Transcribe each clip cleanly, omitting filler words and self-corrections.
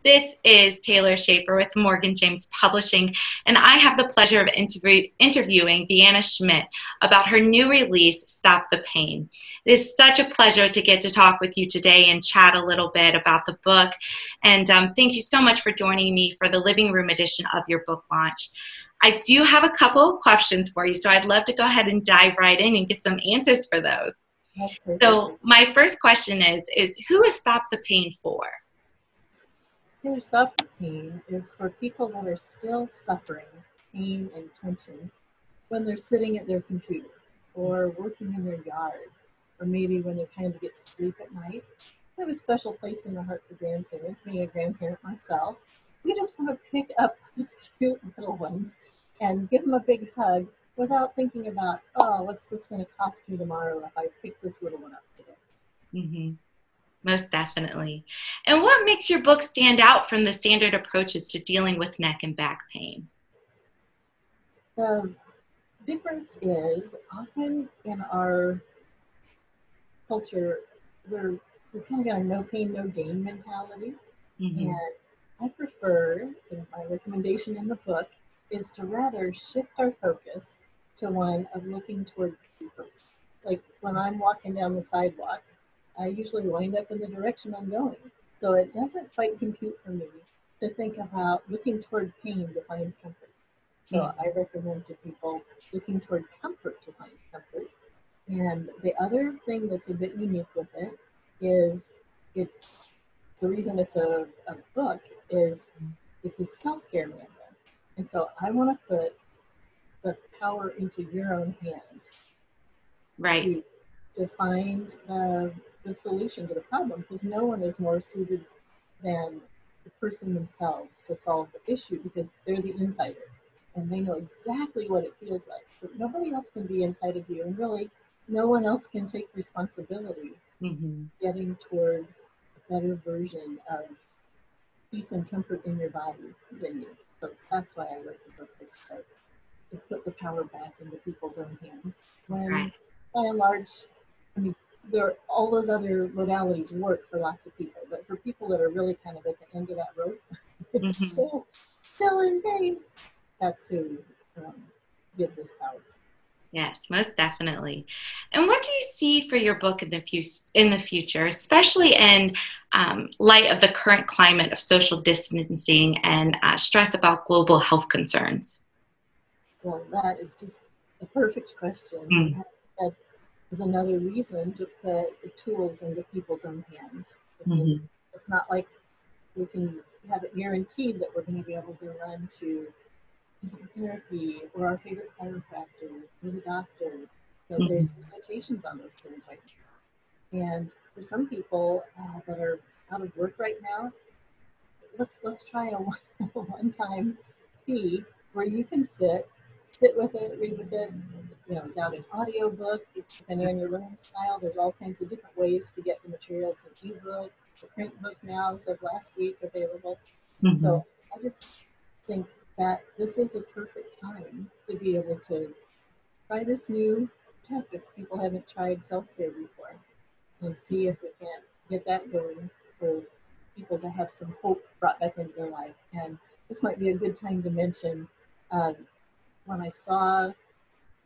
This is Taylor Schaefer with Morgan James Publishing, and I have the pleasure of interviewing Vienna Schmidt about her new release, Stop the Pain. It is such a pleasure to get to talk with you today and chat a little bit about the book. And thank you so much for joining me for the living room edition of your book launch. I do have a couple of questions for you, so I'd love to go ahead and dive right in and get some answers for those. So my first question is who is Stop the Pain for? Stop the Pain is for people that are still suffering pain and tension when they're sitting at their computer or working in their yard, or maybe when they're trying to get to sleep at night. I have a special place in my heart for grandparents, being a grandparent myself. We just want to pick up those cute little ones and give them a big hug without thinking about, oh, what's this going to cost me tomorrow if I pick this little one up today? Mm-hmm. Most definitely. And what makes your book stand out from the standard approaches to dealing with neck and back pain? The difference is often in our culture, we're kind of got a no pain, no gain mentality. Mm-hmm. And I prefer, and my recommendation in the book is to rather shift our focus to one of looking toward comfort. Like when I'm walking down the sidewalk, I usually wind up in the direction I'm going. So it doesn't quite compute for me to think about looking toward pain to find comfort. So I recommend to people looking toward comfort to find comfort. And the other thing that's a bit unique with it is it's the reason it's a book is it's a self-care manual. And so I want to put the power into your own hands. Right. To find the solution to the problem, because no one is more suited than the person themselves to solve the issue, because they're the insider and they know exactly what it feels like. So nobody else can be inside of you, and really no one else can take responsibility getting toward a better version of peace and comfort in your body than you. So that's why I wrote the book this way, to put the power back into people's own hands. When by and large, I mean, all those other modalities work for lots of people, but for people that are really kind of at the end of that rope, it's still in pain. That's who give this power to. Yes, most definitely. And what do you see for your book in the future, especially in light of the current climate of social distancing and stress about global health concerns? Well, that is just a perfect question. That is another reason to put the tools into people's own hands, because it's not like we can have it guaranteed that we're going to be able to run to physical therapy or our favorite chiropractor or the doctor. So there's limitations on those things right now. And for some people that are out of work right now, let's try a one-time fee where you can sit with it, read with it. It's out in audio book, depending on your learning style. There's all kinds of different ways to get the material. It's an ebook, the print book now, as of last week, available. So I just think that this is a perfect time to be able to try this new tech if people haven't tried self-care before, and see if we can get that going for people to have some hope brought back into their life. And this might be a good time to mention, when I saw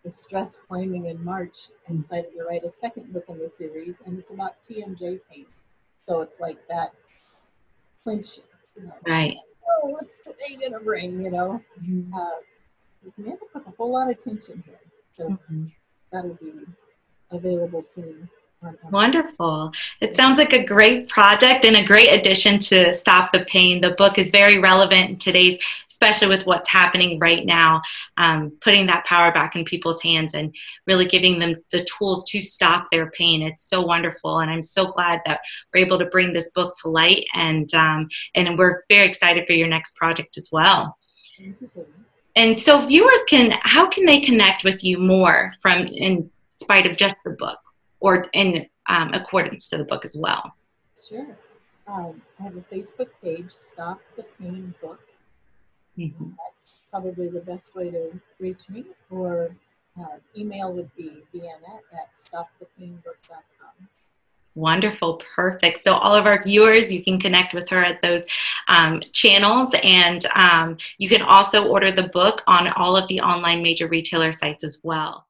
the stress climbing in March, I decided to write a second book in the series, and it's about TMJ pain. So it's like that clinch, right. Oh, what's today gonna bring, we may have to put a whole lot of tension here. So that'll be available soon. Wonderful. It sounds like a great project and a great addition to Stop the Pain. The book is very relevant in today's, especially with what's happening right now, putting that power back in people's hands and really giving them the tools to stop their pain. It's so wonderful, and I'm so glad that we're able to bring this book to light, and we're very excited for your next project as well. And so viewers how can they connect with you more in spite of just the book, or in accordance to the book as well? Sure. I have a Facebook page, Stop the Pain Book. That's probably the best way to reach me. Or email would be Vienna at stopthepainbook.com. Wonderful. Perfect. So all of our viewers, you can connect with her at those channels, and you can also order the book on all of the online major retailer sites as well.